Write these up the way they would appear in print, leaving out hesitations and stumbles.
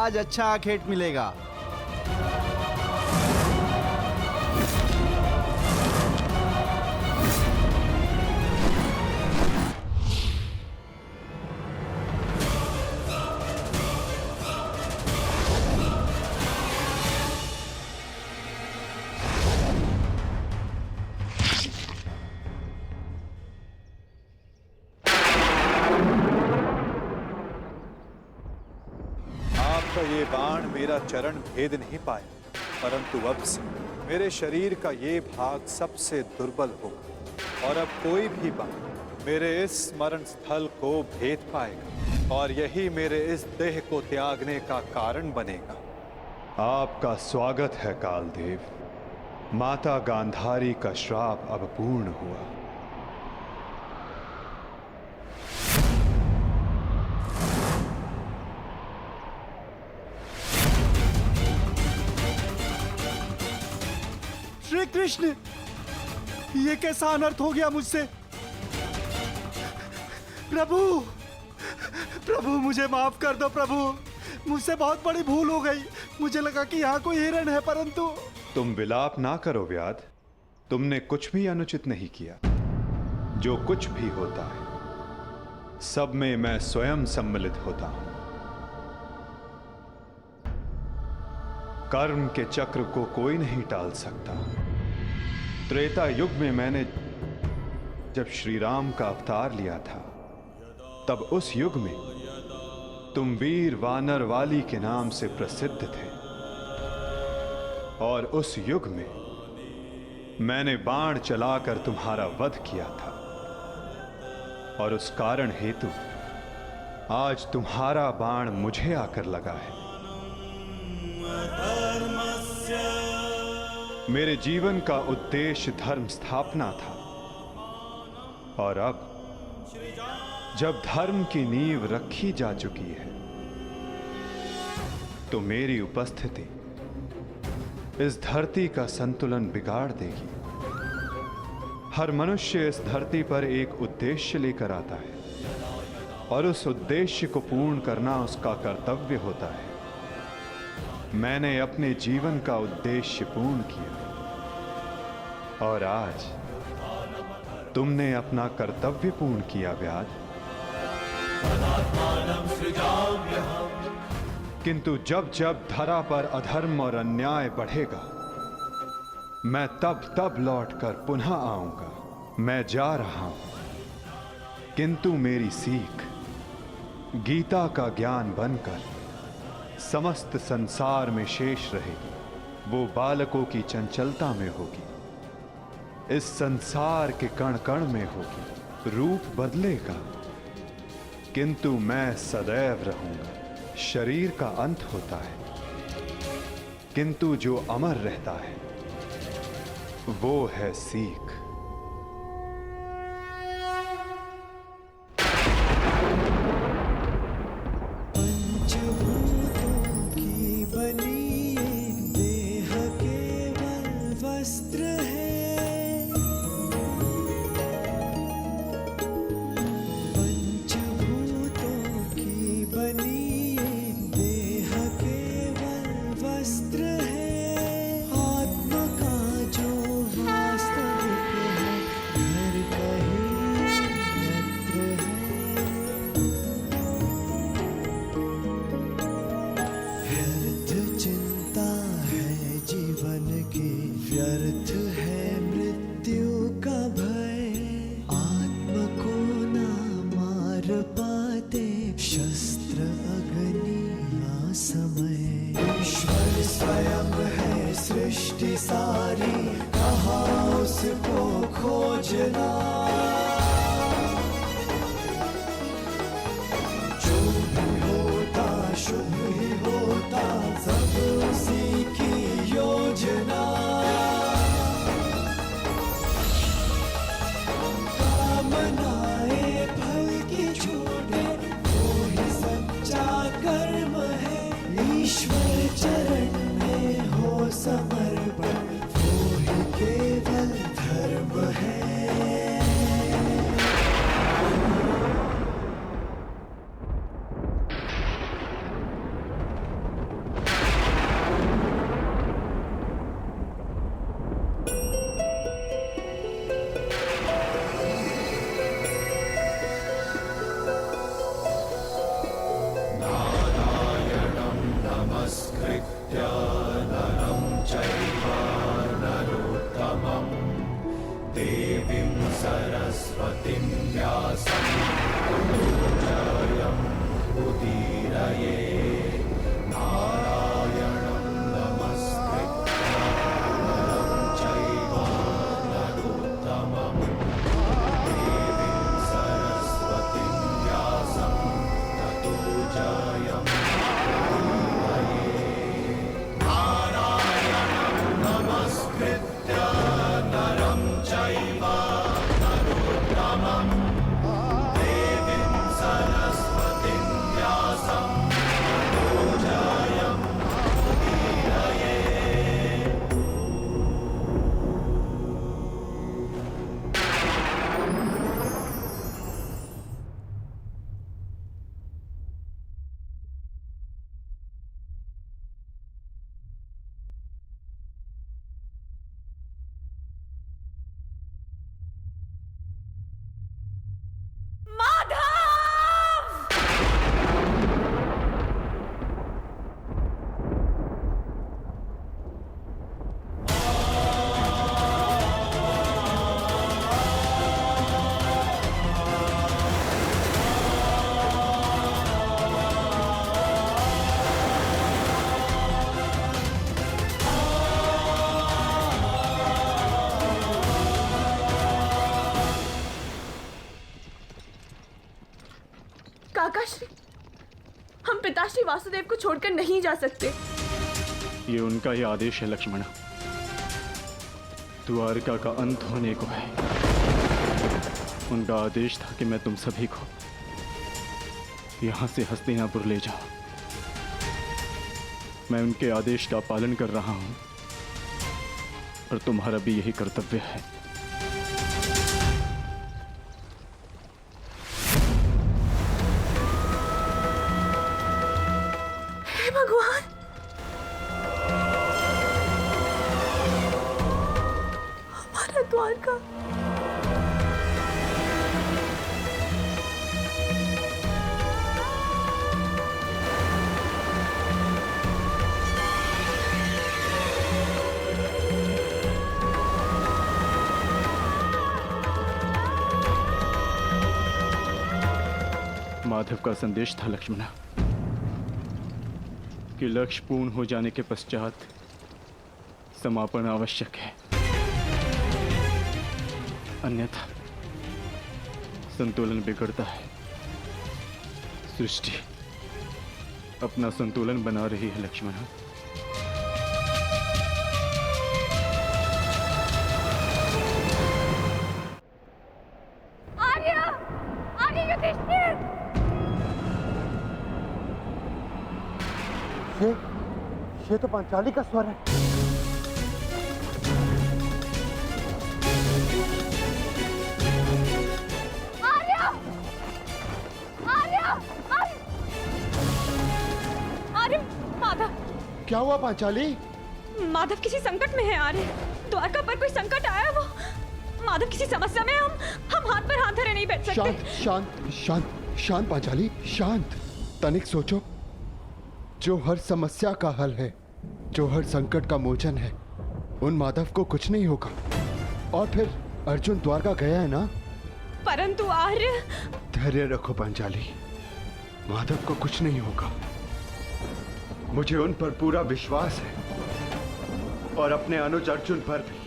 आज अच्छा आखेट मिलेगा। आपका ये बाण मेरा चरण भेद नहीं पाया, परंतु अब से मेरे शरीर का ये भाग सबसे दुर्बल होगा और अब कोई भी बाण मेरे इस स्मरण स्थल को भेद पाएगा और यही मेरे इस देह को त्यागने का कारण बनेगा। आपका स्वागत है कालदेव। माता गांधारी का श्राप अब पूर्ण हुआ। श्री कृष्ण, ये कैसा अनर्थ हो गया मुझसे? प्रभु, प्रभु मुझे माफ कर दो प्रभु, मुझसे बहुत बड़ी भूल हो गई। मुझे लगा कि यहाँ कोई हिरण है, परंतु। तुम विलाप ना करो व्याध, तुमने कुछ भी अनुचित नहीं किया। जो कुछ भी होता है सब में मैं स्वयं सम्मिलित होता हूं। कर्म के चक्र को कोई नहीं टाल सकता। त्रेता युग में मैंने जब श्री राम का अवतार लिया था, तब उस युग में तुम वीर वानर वाली के नाम से प्रसिद्ध थे और उस युग में मैंने बाण चलाकर तुम्हारा वध किया था और उस कारण हेतु आज तुम्हारा बाण मुझे आकर लगा है। मेरे जीवन का उद्देश्य धर्म स्थापना था और अब जब धर्म की नींव रखी जा चुकी है तो मेरी उपस्थिति इस धरती का संतुलन बिगाड़ देगी। हर मनुष्य इस धरती पर एक उद्देश्य लेकर आता है और उस उद्देश्य को पूर्ण करना उसका कर्तव्य होता है। मैंने अपने जीवन का उद्देश्य पूर्ण किया और आज तुमने अपना कर्तव्य पूर्ण किया व्याध। किंतु जब जब धरा पर अधर्म और अन्याय बढ़ेगा, मैं तब तब लौटकर पुनः आऊंगा। मैं जा रहा हूं, किंतु मेरी सीख गीता का ज्ञान बनकर समस्त संसार में शेष रहेगी। वो बालकों की चंचलता में होगी, इस संसार के कण कण में होगी। रूप बदलेगा किंतु मैं सदैव रहूंगा। शरीर का अंत होता है किंतु जो अमर रहता है वो है सीख। व्यर्थ है मृत्यु का भय, आत्म को ना मार पाते शस्त्र अग्नि असमय। ईश्वर स्वयं है सृष्टि सारी, कहाँ उसको खोजना। जो भी होता शुभ ही होता, सब उसी की योजना। कामनाएं फल की छूटे, वो ही सच्चा कर्म है। ईश्वर चरण में हो समर्पण, वो ही केवल धर्म है। काकाश्री, हम पिताश्री वासुदेव को छोड़कर नहीं जा सकते। ये उनका ही आदेश है लक्ष्मणा। द्वारका का अंत होने को है। उनका आदेश था कि मैं तुम सभी को यहां से हस्तिनापुर ले जाऊं। मैं उनके आदेश का पालन कर रहा हूं और तुम्हारा भी यही कर्तव्य है। हे भगवान, हमारा द्वारका। माधव का संदेश था लक्ष्मणा कि लक्ष्य पूर्ण हो जाने के पश्चात समापन आवश्यक है, अन्यथा संतुलन बिगड़ता है। सृष्टि अपना संतुलन बना रही है लक्ष्मणा। ये तो पांचाली का स्वर है। आर्य, माधव। क्या हुआ पांचाली? माधव किसी संकट में है आर्य। द्वारका पर कोई संकट आया वो। माधव किसी समस्या में। हम हाथ पर हाथ धरे नहीं बैठ सकते। शांत शांत शांत शांत पांचाली, शांत। तनिक सोचो, जो हर समस्या का हल है, जो हर संकट का मोचन है, उन माधव को कुछ नहीं होगा। और फिर अर्जुन द्वारका गया है ना? परंतु आर्य। धैर्य रखो पांचाली, माधव को कुछ नहीं होगा। मुझे उन पर पूरा विश्वास है और अपने अनुज अर्जुन पर भी।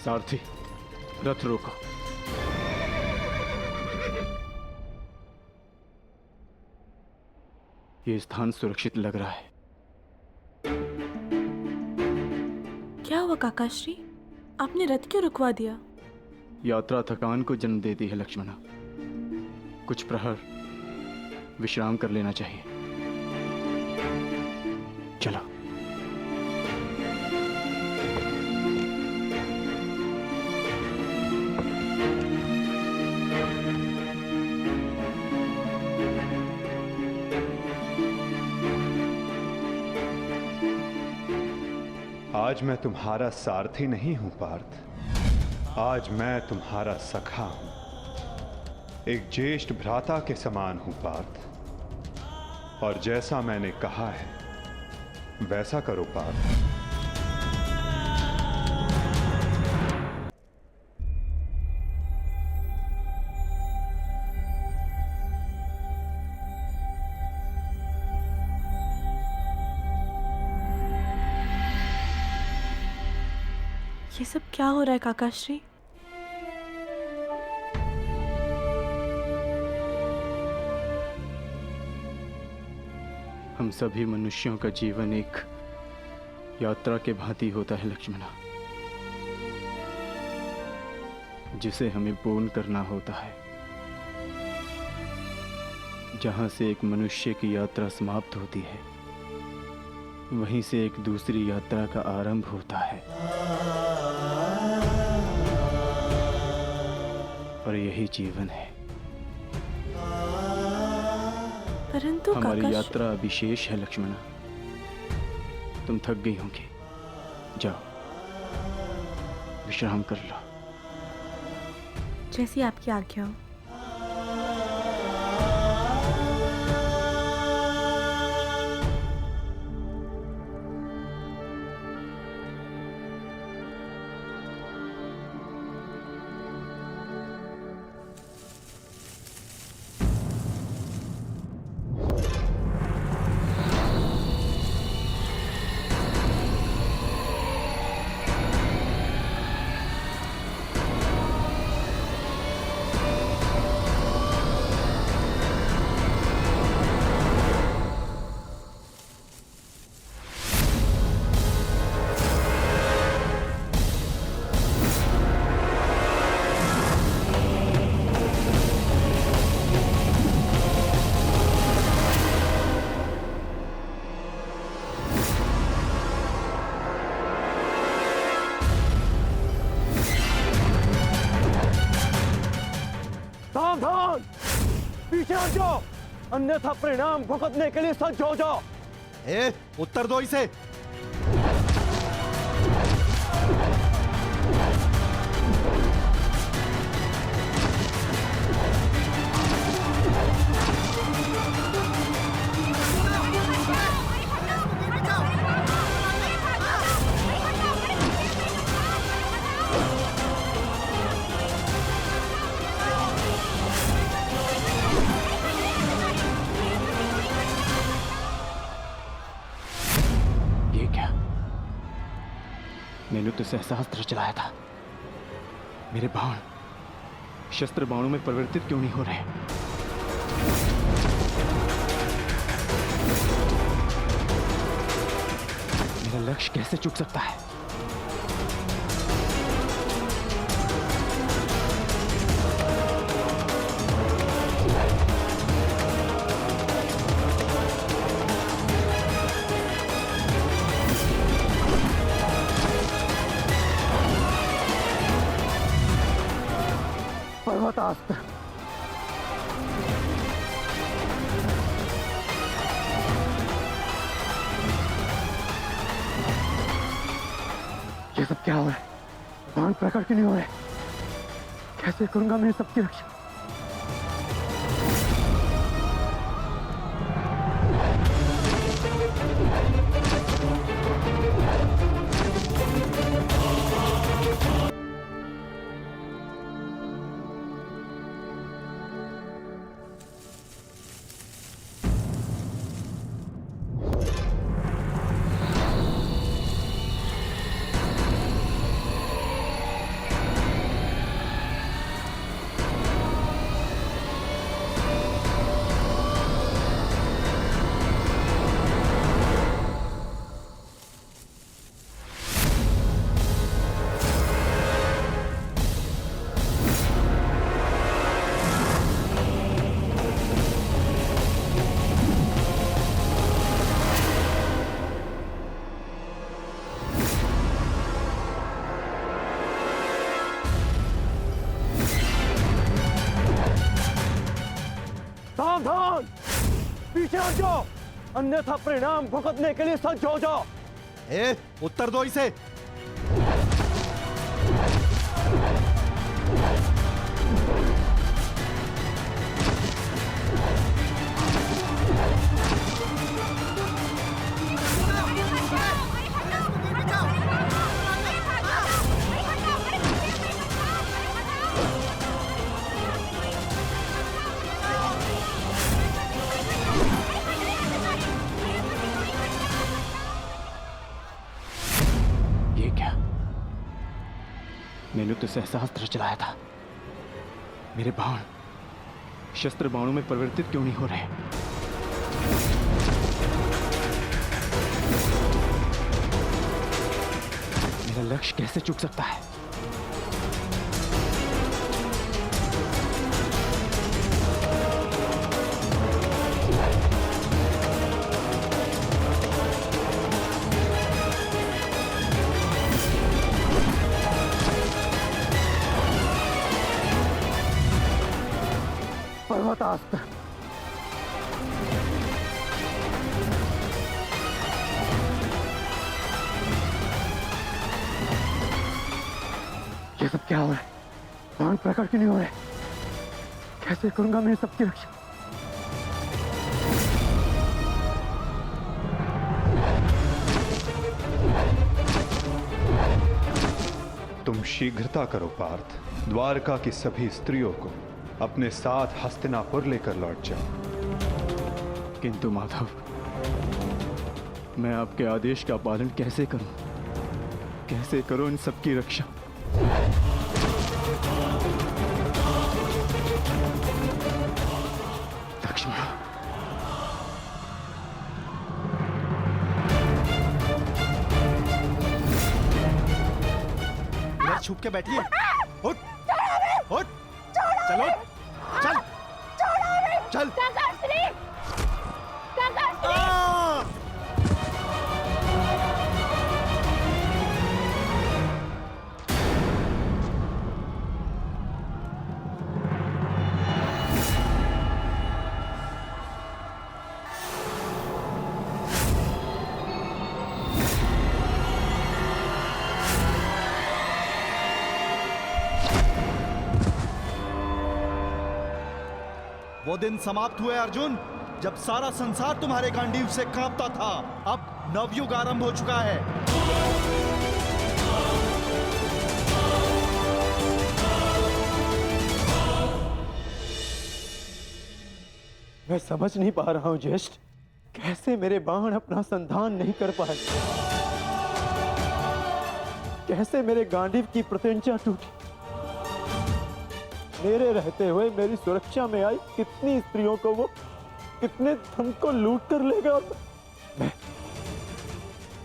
सारथी, रथ रोको। ये स्थान सुरक्षित लग रहा है। क्या हुआ काकाश्री? आपने रथ क्यों रुकवा दिया? यात्रा थकान को जन्म देती है लक्ष्मणा। कुछ प्रहर विश्राम कर लेना चाहिए। चलो। आज मैं तुम्हारा सारथी नहीं हूं पार्थ, आज मैं तुम्हारा सखा हूं। एक ज्येष्ठ भ्राता के समान हूं पार्थ, और जैसा मैंने कहा है वैसा करो पार्थ। ये सब क्या हो रहा है काकाश्री? हम सभी मनुष्यों का जीवन एक यात्रा के भांति होता है लक्ष्मणा, जिसे हमें पूर्ण करना होता है। जहां से एक मनुष्य की यात्रा समाप्त होती है, वहीं से एक दूसरी यात्रा का आरंभ होता है। और यही जीवन है। परंतु हमारी यात्रा अभी शेष है लक्ष्मणा। तुम थक गई होंगी, जाओ विश्राम कर लो। जैसी आपकी आज्ञा हो। अन्यथा परिणाम भुगतने के लिए सज्ज हो जाओ। उत्तर दो इसे। ये क्या? मैंने तो सहस्त्र चलाया था। मेरे बाण शस्त्र बाणों में परिवर्तित क्यों नहीं हो रहे? मेरा लक्ष्य कैसे चूक सकता है? पर्वतास्त्र। ये सब क्या हो रहा है? बाण प्रकट क्यों नहीं हो रहे? कैसे करूंगा मैं सबकी रक्षा? सावधान! पीछे हट जाओ, अन्यथा परिणाम भुगतने के लिए सज्ज हो जाओ। उत्तर दो इसे। ये क्या? मैंने तो सहस्त्र चलाया था। मेरे बाण शस्त्र बाणों में परिवर्तित क्यों नहीं हो रहे? मेरा लक्ष्य कैसे चूक सकता है? पर्वतास्त्र। ये सब क्या हो रहा है? बाण प्रकट क्यों नहीं हो रहे? कैसे करूंगा मैं सबकी रक्षा? तुम शीघ्रता करो पार्थ, द्वारका की सभी स्त्रियों को अपने साथ हस्तिनापुर लेकर लौट जाओ। किंतु माधव, मैं आपके आदेश का पालन कैसे करूं? कैसे करूं इन सबकी रक्षा? लक्ष्मण, इधर छुप के बैठिए। उठ, उठ, चलो, चल, चल। वो दिन समाप्त हुए अर्जुन, जब सारा संसार तुम्हारे गांडीव से कांपता था। अब नवयुग आरंभ हो चुका है। मैं समझ नहीं पा रहा हूं ज्येष्ठ, कैसे मेरे बाण अपना संधान नहीं कर पाए, कैसे मेरे गांडीव की प्रत्यंचा टूटी। मेरे रहते हुए मेरी सुरक्षा में आई कितनी स्त्रियों को वो कितने धन को लूट कर लेगा।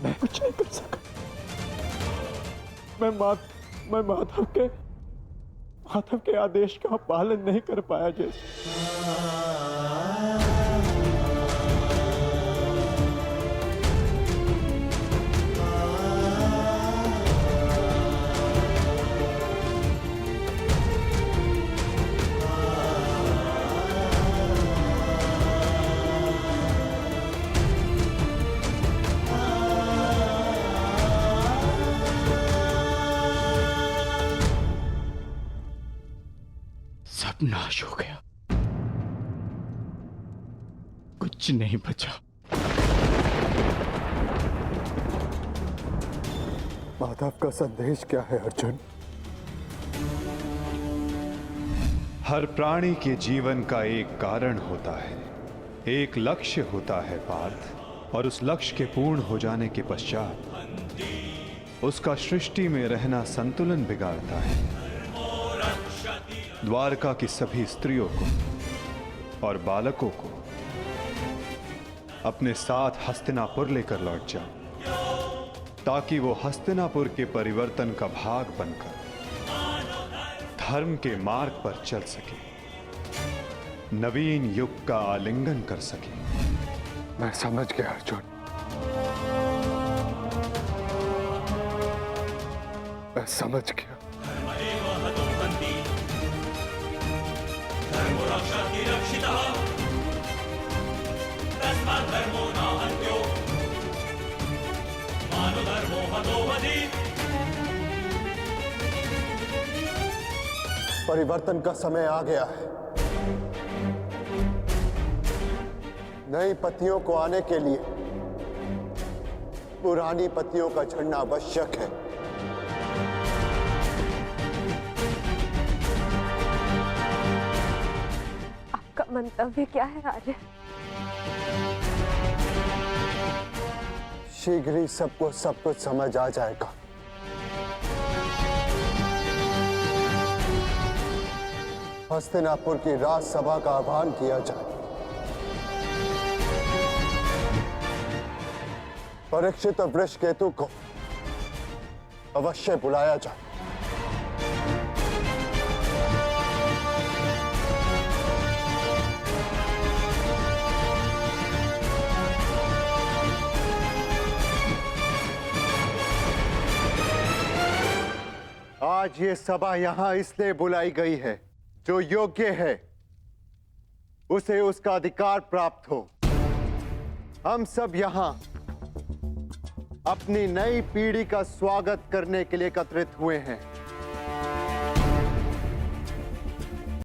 मैं कुछ नहीं कर सका। मैं माधव के आदेश का पालन नहीं कर पाया जैसे। सब नाश हो गया, कुछ नहीं बचा। माधव का संदेश क्या है अर्जुन? हर प्राणी के जीवन का एक कारण होता है, एक लक्ष्य होता है पार्थ, और उस लक्ष्य के पूर्ण हो जाने के पश्चात उसका सृष्टि में रहना संतुलन बिगाड़ता है। द्वारका की सभी स्त्रियों को और बालकों को अपने साथ हस्तिनापुर लेकर लौट जाओ, ताकि वो हस्तिनापुर के परिवर्तन का भाग बनकर धर्म के मार्ग पर चल सके, नवीन युग का आलिंगन कर सके। मैं समझ गया अर्जुन, मैं समझ गया। परिवर्तन का समय आ गया है। नई पत्नियों को आने के लिए पुरानी पत्नियों का झड़ना आवश्यक है। आपका मंतव्य क्या है आर्य? शीघ्र ही सबको सब कुछ समझ आ जाएगा। हस्तिनापुर की राजसभा का आह्वान किया जाए, परीक्षित और वृषकेतु को अवश्य बुलाया जाए। आज ये सभा यहां इसलिए बुलाई गई है, जो योग्य है उसे उसका अधिकार प्राप्त हो। हम सब यहां अपनी नई पीढ़ी का स्वागत करने के लिए एकत्रित हुए हैं।